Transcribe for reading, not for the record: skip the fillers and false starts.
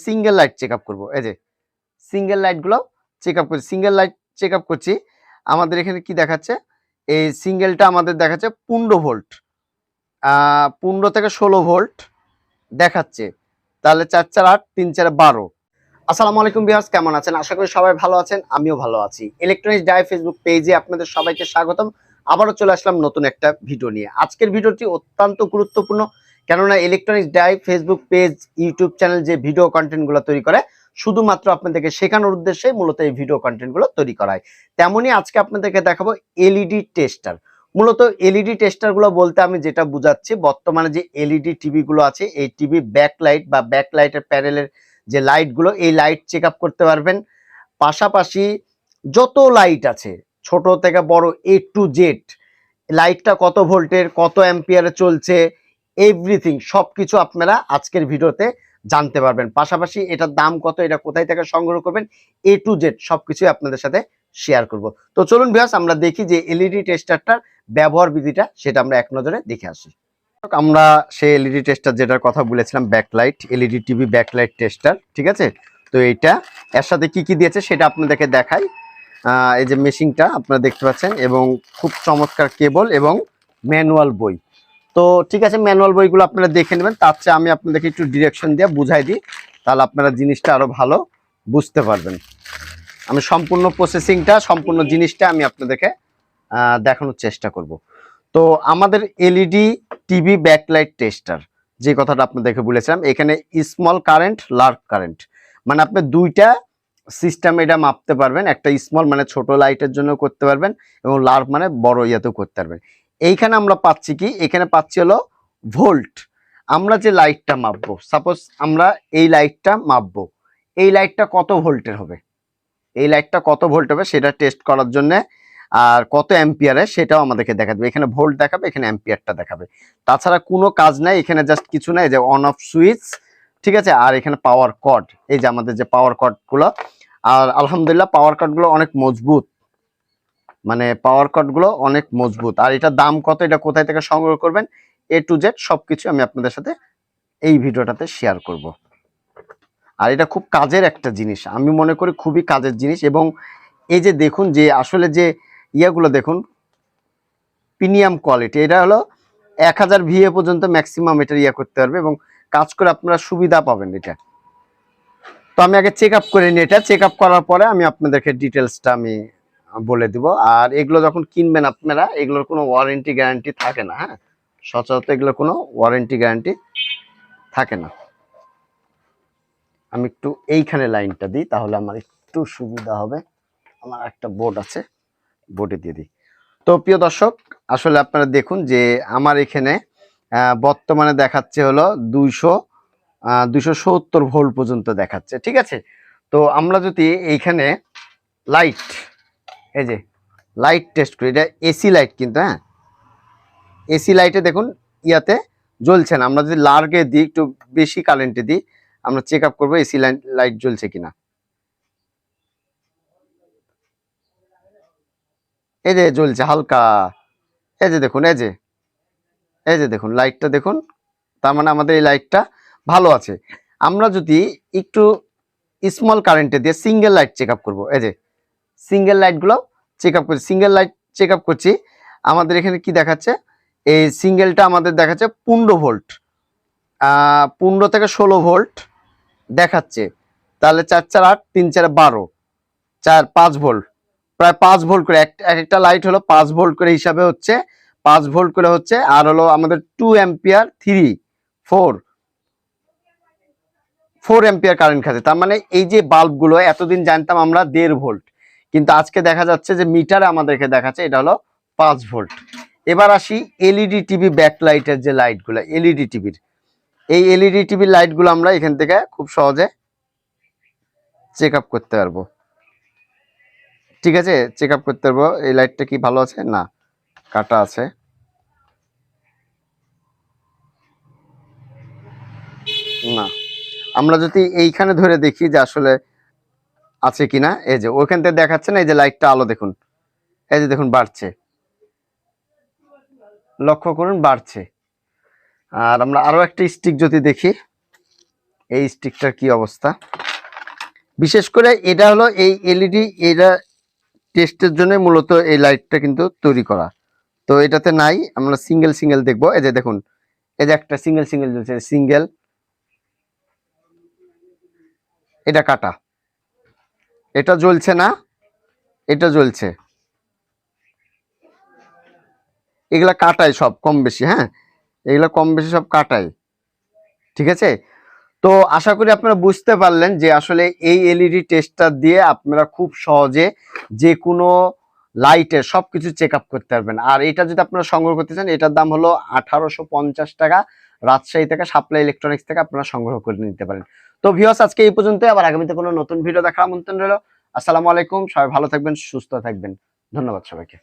Single light check up করবো। এই যে সিঙ্গেল লাইট গুলো চেক আপ করছি, সিঙ্গেল লাইট চেক আপ করছি। আমাদের এখানে কি দেখাচ্ছে, এই সিঙ্গেলটা আমাদের দেখাচ্ছে 15 ভোল্ট, 15 থেকে 16 ভোল্ট দেখাচ্ছে। তাহলে 4 4 8 3 4 12। আসসালামু আলাইকুম ভিউয়ার্স, কেমন আছেন? আশা করি সবাই ভালো আছেন, আমিও ভালো আছি। ইলেকট্রনিক্স ডাই ফেসবুক পেজে আপনাদের সবাইকে স্বাগতম। আবারও চলে আসলাম নতুন একটা ভিডিও নিয়ে। আজকের ভিডিওটি অত্যন্ত গুরুত্বপূর্ণ, কেননা electronics die Facebook page, YouTube channel যে ভিডিও কন্টেন্টগুলো তৈরি করে শুধুমাত্র আপনাদেরকে শেখানোর উদ্দেশ্যে মূলত এই ভিডিও কন্টেন্টগুলো তৈরি করা হয়। তেমনই আজকে আপনাদেরকে দেখাবো এলইডি টেস্টার। মূলত এলইডি টেস্টারগুলো বলতে আমি যেটা বুঝাচ্ছি, বর্তমানে যে এলইডি টিভিগুলো আছে, এই টিভি ব্যাকলাইট বা ব্যাকলাইটের প্যানেলের যে লাইটগুলো, এই লাইট চেক আপ করতে পারবেন। পাশাপাশি যত লাইট আছে ছোট থেকে বড় এ টু জেড, লাইটটা কত ভোল্টের, কত অ্যাম্পিয়ারে চলছে, এভরিথিং সবকিছু আপনারা আজকের ভিডিওতে জানতে পারবেন। পাশাপাশি এটার দাম কত, এটা কোথায় থেকে সংগ্রহ করবেন, এ টু জেড সবকিছুই আপনাদের সাথে শেয়ার করব। তো চলুন ভিউয়ার্স, আমরা দেখি যে এলইডি টেস্টারটার ব্যবহার বিধিটা, সেটা আমরা এক নজরে দেখে আসি। আমরা সেই এলইডি টেস্টার যেটার কথা বলেছিলাম, backlight LED TV backlight tester, ঠিক আছে। তো এইটা এর সাথে কি কি দিয়েছে সেটা আপনাদেরকে দেখাই। এই যে মেশিনটা আপনারা দেখতে পাচ্ছেন, এবং খুব চমৎকার কেবল এবং ম্যানুয়াল বই। তো ঠিক আছে, ম্যানুয়াল বইগুলো আপনারা দেখে নেবেন, তার চেয়ে আমি আপনাদেরকে একটু ডিরেকশন দিয়ে বুঝাই দিই, তাহলে আপনারা জিনিসটা আরো ভালো বুঝতে পারবেন। আমি সম্পূর্ণ প্রসেসিংটা, সম্পূর্ণ জিনিসটা আমি আপনাদেরকে দেখানোর চেষ্টা করব। তো আমাদের এলইডি টিভি ব্যাকলাইট টেস্টার যে কথাটা আপনাদেরকে বলেছিলাম, এখানে স্মল কারেন্ট, লার্জ কারেন্ট, মানে আপনি দুইটা সিস্টেম এটা মাপতে পারবেন। একটা স্মল মানে ছোট লাইটের জন্য করতে পারবেন, এবং লার্জ মানে বড় ইয়েতেও করতে পারবেন। এইখানে আমরা পাচ্ছি কি, এখানে পাচ্ছি হলো ভোল্ট। আমরা যে লাইটটা মাপবো, সাপোজ আমরা এই লাইটটা মাপবো, এই লাইটটা কত ভোল্টের হবে, এই লাইটটা কত ভোল্ট হবে সেটা টেস্ট করার জন্য, আর কত অ্যাম্পিয়ারে সেটাও আমাদেরকে দেখা দেবে। এখানে ভোল্ট দেখাবে, এখানে অ্যাম্পিয়ারটা দেখাবে। তাছাড়া কোনো কাজ নাই এখানে, জাস্ট কিছু নাই, যে অন অফ সুইচ, ঠিক আছে। আর এখানে পাওয়ার কর্ড, এই যে আমাদের যে পাওয়ার কর্ডগুলো, আর আলহামদুলিল্লাহ পাওয়ার কর্ডগুলো অনেক মজবুত, মানে পাওয়ার কর্ডগুলো অনেক মজবুত। আর এটা দাম কত, এটা কোথায় থেকে সংগ্রহ করবেন, এ টু জেড সবকিছু আমি আপনাদের সাথে এই ভিডিওটাতে শেয়ার করব। আর এটা খুব কাজের একটা জিনিস, আমি মনে করি খুবই কাজের জিনিস। এবং এই যে দেখুন, যে আসলে যে ইয়েগুলো দেখুন, প্রিমিয়াম কোয়ালিটি, এটা হলো 1000 VA পর্যন্ত ম্যাক্সিমাম এটা ইয়ে করতে পারবে, এবং কাজ করে আপনারা সুবিধা পাবেন এটা। তো আমি আগে চেক আপ করে নিই, এটা চেক আপ করার পরে আমি আপনাদেরকে ডিটেলসটা আমি বলে দিব। আর এগুলো যখন কিনবেন আপনারা, এগুলোর কোনো ওয়ারেন্টি গ্যারান্টি থাকে না, হ্যাঁ, সচরাচর এগুলোর কোনো ওয়ারেন্টি গ্যারান্টি থাকে না। আমি একটু এইখানে লাইনটা দিই, তাহলে আমার একটু সুবিধা হবে। আমার একটা বোর্ড আছে, বোর্ডে দিয়ে দিই। তো প্রিয় দর্শক, আসলে আপনারা দেখুন যে আমার এখানে বর্তমানে দেখাচ্ছে হলো 270 ভোল্ট পর্যন্ত দেখাচ্ছে, ঠিক আছে। তো আমরা যদি এইখানে লাইট, এই যে লাইট টেস্ট করি, এটা এসি লাইট কিন্তু, হ্যাঁ, এসি লাইটে দেখুন ইয়াতে জ্বলছে না। আমরা যদি লার্গে দিই, একটু বেশি কারেন্টে দিই, আমরা চেক আপ করবো এসি লাইট জ্বলছে কিনা। এই যে জ্বলছে হালকা, এই যে দেখুন, এই যে দেখুন লাইটটা দেখুন, তার মানে আমাদের এই লাইটটা ভালো আছে। আমরা যদি একটু স্মল কারেন্টে দিয়ে সিঙ্গেল লাইট চেক আপ করবো, এই যে সিঙ্গেল লাইটগুলো চেক আপ করছি, সিঙ্গেল লাইট চেক আপ করছি। আমাদের এখানে কি দেখাচ্ছে, এই সিঙ্গেলটা আমাদের দেখাচ্ছে 15 ভোল্ট, 15 থেকে 16 ভোল্ট দেখাচ্ছে। তাহলে 4 4 8 3 4 12, 5 ভোল্ট, প্রায় 5 ভোল্ট করে একটা লাইট হলো 5 ভোল্ট করে হিসাবে হচ্ছে, 5 ভোল্ট করে হচ্ছে। আর হলো আমাদের 2 অ্যাম্পিয়ার 3 4 4 অ্যাম্পিয়ার কারেন্ট খাচ্ছে। তার মানে এই যে বাল্বগুলো এতদিন জানতাম আমরা 1.5 ভোল্ট, কিন্তু আজকে দেখা যাচ্ছে যে মিটারে আমাদেরকে দেখাচ্ছে এটা হলো 5 ভোল্ট। এবার আসি এলইডি টিভি ব্যাকলাইটের যে লাইটগুলো, এলইডি টিভির, এই এলইডি টিভির লাইটগুলো আমরা এখান থেকে খুব সহজে চেক আপ করতে পারবো, ঠিক আছে। চেক আপ করতে পারবো এই লাইটটা কি ভালো আছে না, কাটা আছে না। আমরা যদি এইখানে ধরে দেখি যে আসলে আছে কিনা, এই যে ওইখান থেকে দেখাচ্ছে না, এই যে লাইটটা আলো দেখুন, এই যে দেখুন বাড়ছে, লক্ষ্য করুন বাড়ছে। আর আমরা আরো একটা স্টিক যদি দেখি, এই স্টিকটার কি অবস্থা। বিশেষ করে এটা হলো এই এলইডি, এটা টেস্টের জন্য মূলত এই লাইটটা কিন্তু তৈরি করা। তো এটাতে নাই, আমরা সিঙ্গেল সিঙ্গেল দেখবো। এই যে দেখুন, এই যে একটা সিঙ্গেল সিঙ্গেল জ্বলছে, সিঙ্গেল, এটা কাটা, এটা জ্বলছে না, এটা জ্বলছে, এগুলা কাটাই সব কম বেশি। হ্যাঁ, এগুলা কম বেশি সব কাটাই, ঠিক আছে। তো আশা করি আপনারা বুঝতে পারলেন যে আসলে এই এলইডি টেস্টার দিয়ে আপনারা খুব সহজে যে কোনো লাইটের সবকিছু চেক আপ করতে পারবেন। আর এটা যদি আপনারা সংগ্রহ করতে চান, এটার দাম হলো 1850 টাকা। রাজশাহী থেকে সাপ্লাই ইলেকট্রনিক্স থেকে আপনারা সংগ্রহ করে নিতে পারেন। তো ভিউয়ার্স, আজকে এই পর্যন্ত, আবার আগামীতে কোনো নতুন ভিডিও দেখার আমন্ত্রণ রইল। আসসালামু আলাইকুম, সবাই ভালো থাকবেন, সুস্থ থাকবেন, ধন্যবাদ সবাইকে।